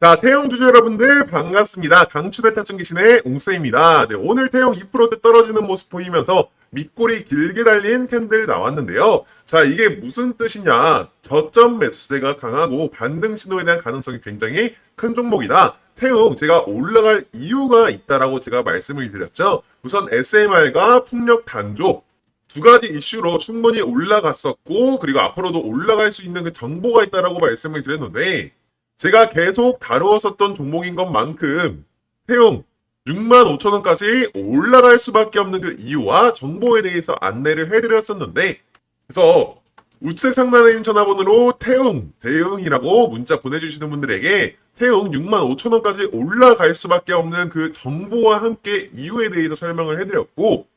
자, 태용 주주 여러분들 반갑습니다. 강추대타 중기신의 웅쌤입니다. 네, 오늘 태용 2%대 떨어지는 모습 보이면서 밑골이 길게 달린 캔들 나왔는데요. 자, 이게 무슨 뜻이냐? 저점 매수세가 강하고 반등 신호에 대한 가능성이 굉장히 큰 종목이다. 태용 제가 올라갈 이유가 있다라고 제가 말씀을 드렸죠. 우선 SMR과 풍력 단조 두 가지 이슈로 충분히 올라갔었고, 그리고 앞으로도 올라갈 수 있는 그 정보가 있다라고 말씀을 드렸는데, 제가 계속 다루었었던 종목인 것만큼 태용 65,000원까지 올라갈 수밖에 없는 그 이유와 정보에 대해서 안내를 해드렸었는데, 그래서 우측 상단에 있는 전화번호로 태용, 대응이라고 문자 보내주시는 분들에게 태용 65,000원까지 올라갈 수밖에 없는 그 정보와 함께 이유에 대해서 설명을 해드렸고,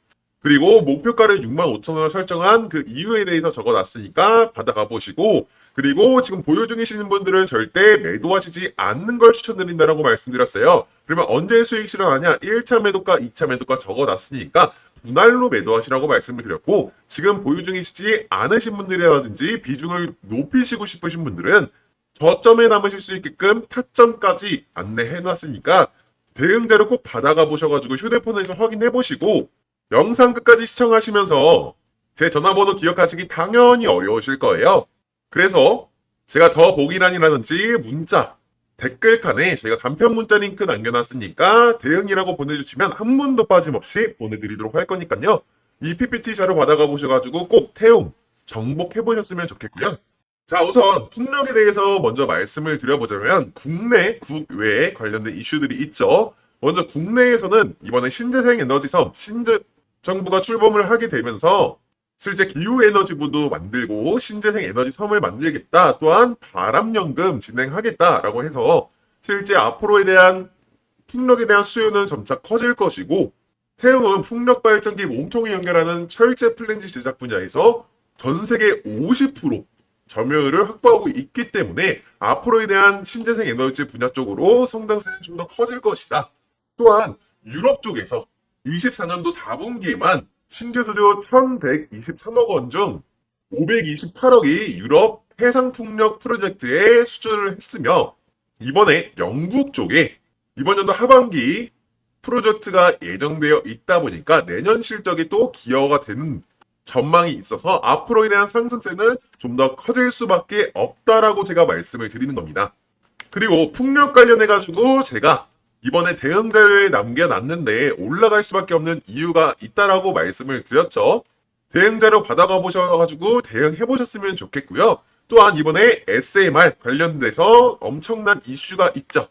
그리고 목표가를 65,000원을 설정한 그 이유에 대해서 적어놨으니까 받아가 보시고, 그리고 지금 보유 중이시는 분들은 절대 매도하시지 않는 걸 추천드린다라고 말씀드렸어요. 그러면 언제 수익 실현하냐? 1차 매도가, 2차 매도가 적어놨으니까 분할로 매도하시라고 말씀을 드렸고, 지금 보유 중이시지 않으신 분들이라든지 비중을 높이시고 싶으신 분들은 저점에 남으실 수 있게끔 타점까지 안내해놨으니까 대응자료 꼭 받아가 보셔가지고 휴대폰에서 확인해 보시고, 영상 끝까지 시청하시면서 제 전화번호 기억하시기 당연히 어려우실 거예요. 그래서 제가 더보기란이라든지 문자, 댓글칸에 제가 간편 문자 링크 남겨놨으니까 대응이라고 보내주시면 한 분도 빠짐없이 보내드리도록 할 거니까요. 이 PPT 자료 받아가 보셔가지고 꼭 태용 정복해보셨으면 좋겠고요. 자, 우선 풍력에 대해서 먼저 말씀을 드려보자면 국내, 국외에 관련된 이슈들이 있죠. 먼저 국내에서는 이번에 신재생 에너지섬, 정부가 출범을 하게 되면서 실제 기후에너지부도 만들고 신재생 에너지 섬을 만들겠다. 또한 바람연금 진행하겠다라고 해서 실제 앞으로에 대한 풍력에 대한 수요는 점차 커질 것이고, 태용은 풍력 발전기 몸통을 연결하는 철제 플랜지 제작 분야에서 전 세계 50% 점유율을 확보하고 있기 때문에 앞으로에 대한 신재생 에너지 분야 쪽으로 성장세는 좀 더 커질 것이다. 또한 유럽 쪽에서 24년도 4분기에만 신규 수주 1,123억 원 중 528억이 유럽 해상풍력 프로젝트에 수주를 했으며, 이번에 영국 쪽에 이번 연도 하반기 프로젝트가 예정되어 있다 보니까 내년 실적이 또 기여가 되는 전망이 있어서 앞으로에 대한 상승세는 좀 더 커질 수밖에 없다라고 제가 말씀을 드리는 겁니다. 그리고 풍력 관련해가지고 제가 이번에 대응 자료에 남겨놨는데 올라갈 수밖에 없는 이유가 있다라고 말씀을 드렸죠. 대응 자료 받아가 보셔가지고 대응해 보셨으면 좋겠고요. 또한 이번에 SMR 관련돼서 엄청난 이슈가 있죠.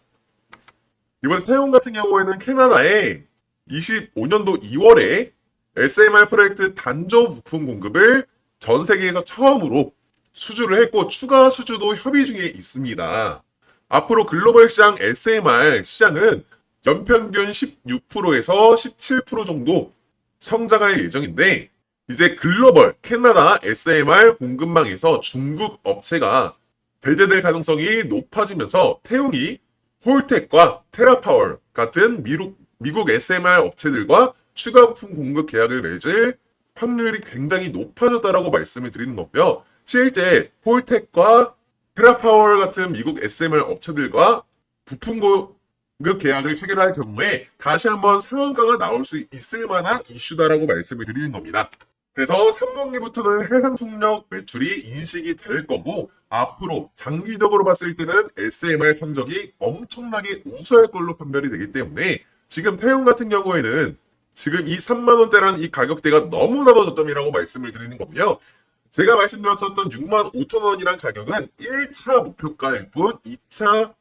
이번 태용 같은 경우에는 캐나다에 25년도 2월에 SMR 프로젝트 단조 부품 공급을 전 세계에서 처음으로 수주를 했고, 추가 수주도 협의 중에 있습니다. 앞으로 글로벌 시장 SMR 시장은 연평균 16%에서 17% 정도 성장할 예정인데, 이제 글로벌 캐나다 SMR 공급망에서 중국 업체가 배제될 가능성이 높아지면서 태용이 홀텍과 테라파월 같은 미국 SMR 업체들과 추가 부품 공급 계약을 맺을 확률이 굉장히 높아졌다라고 말씀을 드리는 거고요. 실제 홀텍과 테라파월 같은 미국 SMR 업체들과 부품 공급 계약을 체결할 경우에 다시 한번 상한가가 나올 수 있을 만한 이슈다라고 말씀을 드리는 겁니다. 그래서 3분기부터는 해상풍력 매출이 인식이 될 거고, 앞으로 장기적으로 봤을 때는 SMR 성적이 엄청나게 우수할 걸로 판별이 되기 때문에 지금 태용 같은 경우에는 지금 이 3만원대라는 이 가격대가 너무나도 저점이라고 말씀을 드리는 거고요. 제가 말씀드렸었던 65,000원이란 가격은 1차 목표가일 뿐 2차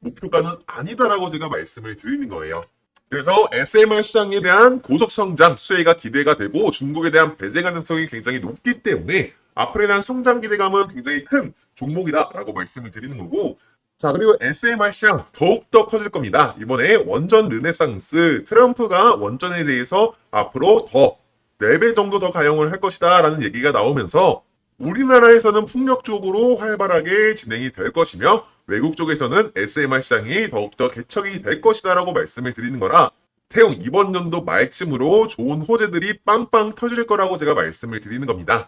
목표가는 아니다라고 제가 말씀을 드리는 거예요. 그래서 SMR 시장에 대한 고속성장 수혜가 기대가 되고 중국에 대한 배제 가능성이 굉장히 높기 때문에 앞으로에 대한 성장 기대감은 굉장히 큰 종목이다라고 말씀을 드리는 거고, 자, 그리고 SMR 시장 더욱더 커질 겁니다. 이번에 원전 르네상스, 트럼프가 원전에 대해서 앞으로 더 4배 정도 더 가용을 할 것이다 라는 얘기가 나오면서 우리나라에서는 풍력 쪽으로 활발하게 진행이 될 것이며, 외국 쪽에서는 SMR 시장이 더욱더 개척이 될 것이다 라고 말씀을 드리는 거라, 태용 이번 연도 말쯤으로 좋은 호재들이 빵빵 터질 거라고 제가 말씀을 드리는 겁니다.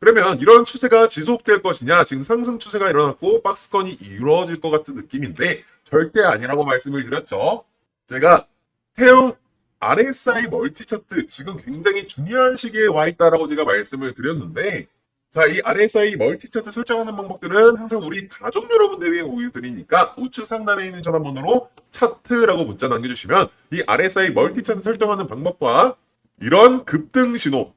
그러면 이런 추세가 지속될 것이냐? 지금 상승 추세가 일어났고 박스권이 이루어질 것 같은 느낌인데 절대 아니라고 말씀을 드렸죠. 제가 태용 RSI 멀티 차트 지금 굉장히 중요한 시기에 와 있다라고 제가 말씀을 드렸는데 자, 이 RSI 멀티 차트 설정하는 방법들은 항상 우리 가족 여러분들에게 보여드리니까 우측 상단에 있는 전화번호로 차트라고 문자 남겨주시면 이 RSI 멀티 차트 설정하는 방법과 이런 급등 신호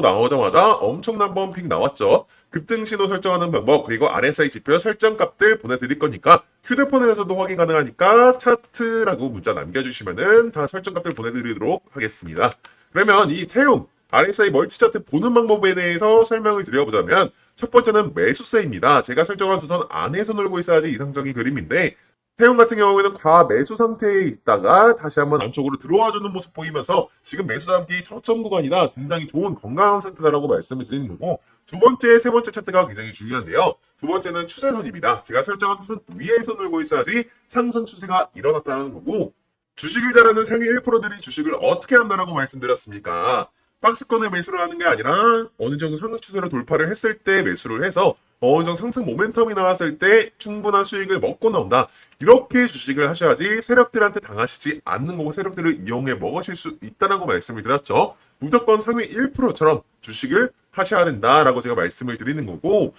나오자마자 엄청난 펌핑 나왔죠. 급등 신호 설정하는 방법 그리고 RSI 지표 설정 값들 보내드릴 거니까 휴대폰에서도 확인 가능하니까 차트라고 문자 남겨주시면은 다 설정 값들 보내드리도록 하겠습니다. 그러면 이 태용 RSI 멀티 차트 보는 방법에 대해서 설명을 드려보자면 첫 번째는 매수세입니다. 제가 설정한 두 선 안에서 놀고 있어야지 이상적인 그림인데 태용 같은 경우에는 과매수 상태에 있다가 다시 한번 안쪽으로 들어와주는 모습 보이면서 지금 매수 담기 저점 구간이라 굉장히 좋은 건강한 상태다라고 말씀을 드리는 거고 두 번째, 세 번째 차트가 굉장히 중요한데요. 두 번째는 추세선입니다. 제가 설정한 선 위에서 놀고 있어야지 상승 추세가 일어났다는 거고 주식을 잘하는 상위 1%들이 주식을 어떻게 한다라고 말씀드렸습니까? 박스권에 매수를 하는 게 아니라 어느 정도 상승 추세로 돌파를 했을 때 매수를 해서 어느 정도 상승 모멘텀이 나왔을 때 충분한 수익을 먹고 나온다. 이렇게 주식을 하셔야지 세력들한테 당하시지 않는 거고 세력들을 이용해 먹으실 수 있다라고 말씀을 드렸죠. 무조건 상위 1%처럼 주식을 하셔야 된다라고 제가 말씀을 드리는 거고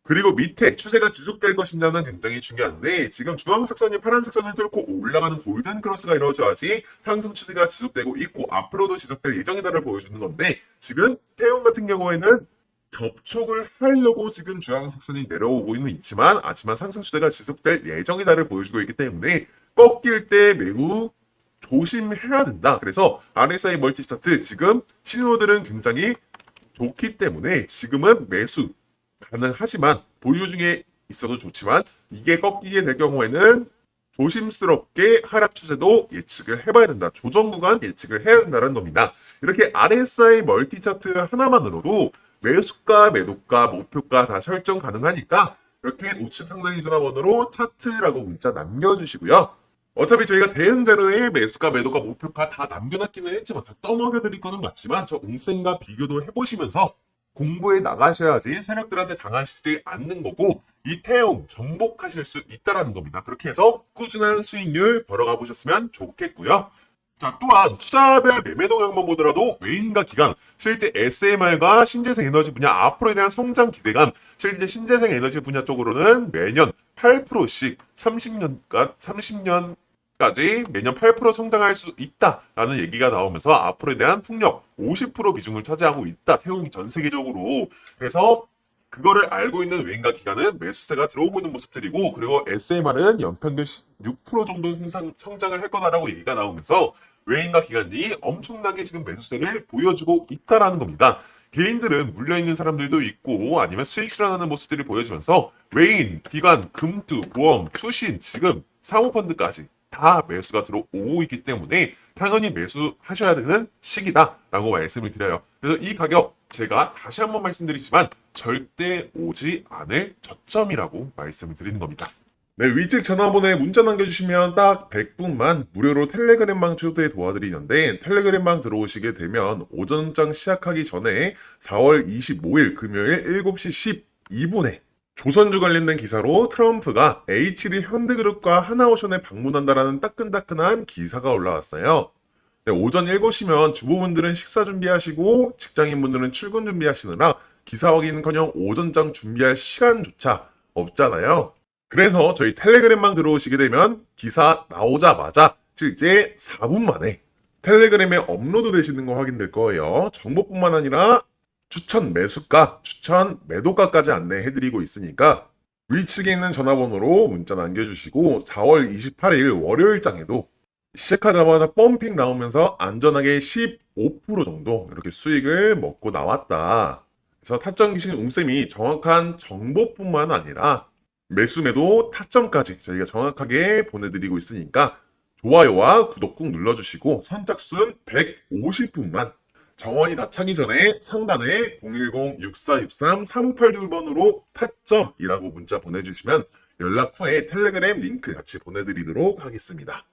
그리고 밑에 추세가 지속될 것이냐는 굉장히 중요한데 지금 주황색 선이 파란색 선을 뚫고 올라가는 골든 크로스가 이루어져야지 상승 추세가 지속되고 있고 앞으로도 지속될 예정이다를 보여주는 건데 지금 태용 같은 경우에는 접촉을 하려고 지금 주황색 선이 내려오고 있지만 상승 추세가 지속될 예정이다를 보여주고 있기 때문에 꺾일 때 매우 조심해야 된다. 그래서 RSI 멀티 차트 지금 신호들은 굉장히 좋기 때문에 지금은 매수 가능하지만 보유 중에 있어도 좋지만 이게 꺾이게 될 경우에는 조심스럽게 하락 추세도 예측을 해봐야 된다. 조정 구간 예측을 해야 된다는 겁니다. 이렇게 RSI 멀티 차트 하나만으로도 매수가, 매도가, 목표가 다 설정 가능하니까 이렇게 우측 상단의 전화번호로 차트라고 문자 남겨주시고요. 어차피 저희가 대응 자료에 매수가, 매도가, 목표가 다 남겨놨기는 했지만 다 떠먹여드릴 거는 맞지만 저 웅쌤과 비교도 해보시면서 공부해 나가셔야지 세력들한테 당하시지 않는 거고 이 태용 정복하실 수 있다라는 겁니다. 그렇게 해서 꾸준한 수익률 벌어가 보셨으면 좋겠고요. 자, 또한 투자별 매매 동향만 보더라도 외인과 기관, 실제 SMR과 신재생 에너지 분야 앞으로에 대한 성장 기대감, 실제 신재생 에너지 분야 쪽으로는 매년 8%씩 30년까지 매년 8% 성장할 수 있다라는 얘기가 나오면서 앞으로에 대한 풍력 50% 비중을 차지하고 있다. 태용이 전 세계적으로. 그래서 그거를 알고 있는 외인과 기관은 매수세가 들어오고 있는 모습들이고 그리고 SMR은 연평균 6% 정도 성장을 할 거다라고 얘기가 나오면서 외인과 기관이 엄청나게 지금 매수세를 보여주고 있다라는 겁니다. 개인들은 물려있는 사람들도 있고 아니면 수익 실현하는 모습들이 보여지면서 외인, 기관, 금투, 보험, 투신, 지금 사모펀드까지 다 매수가 들어오고 있기 때문에 당연히 매수하셔야 되는 시기다라고 말씀을 드려요. 그래서 이 가격 제가 다시 한번 말씀드리지만 절대 오지 않을 저점이라고 말씀을 드리는 겁니다. 네, 위측 전화번호에 문자 남겨주시면 딱 100분만 무료로 텔레그램방 초대해 도와드리는데 텔레그램방 들어오시게 되면 오전장 시작하기 전에 4월 25일 금요일 7시 12분에 조선주 관련된 기사로 트럼프가 H.D. 현대그룹과 하나오션에 방문한다라는 따끈따끈한 기사가 올라왔어요. 네, 오전 7시면 주부분들은 식사 준비하시고 직장인분들은 출근 준비하시느라 기사 확인은커녕 오전장 준비할 시간조차 없잖아요. 그래서 저희 텔레그램방 들어오시게 되면 기사 나오자마자 실제 4분 만에 텔레그램에 업로드 되시는 거 확인될 거예요. 정보뿐만 아니라 추천 매수가, 추천 매도가까지 안내해드리고 있으니까 위측에 있는 전화번호로 문자 남겨주시고 4월 28일 월요일장에도 시작하자마자 펌핑 나오면서 안전하게 15% 정도 이렇게 수익을 먹고 나왔다. 그래서 타점 기신 웅쌤이 정확한 정보뿐만 아니라 매수 매도 타점까지 저희가 정확하게 보내드리고 있으니까 좋아요와 구독 꾹 눌러주시고 선착순 150분만 정원이 다 차기 전에 상단에 010-6463-3582번으로 타점이라고 문자 보내주시면 연락 후에 텔레그램 링크 같이 보내드리도록 하겠습니다.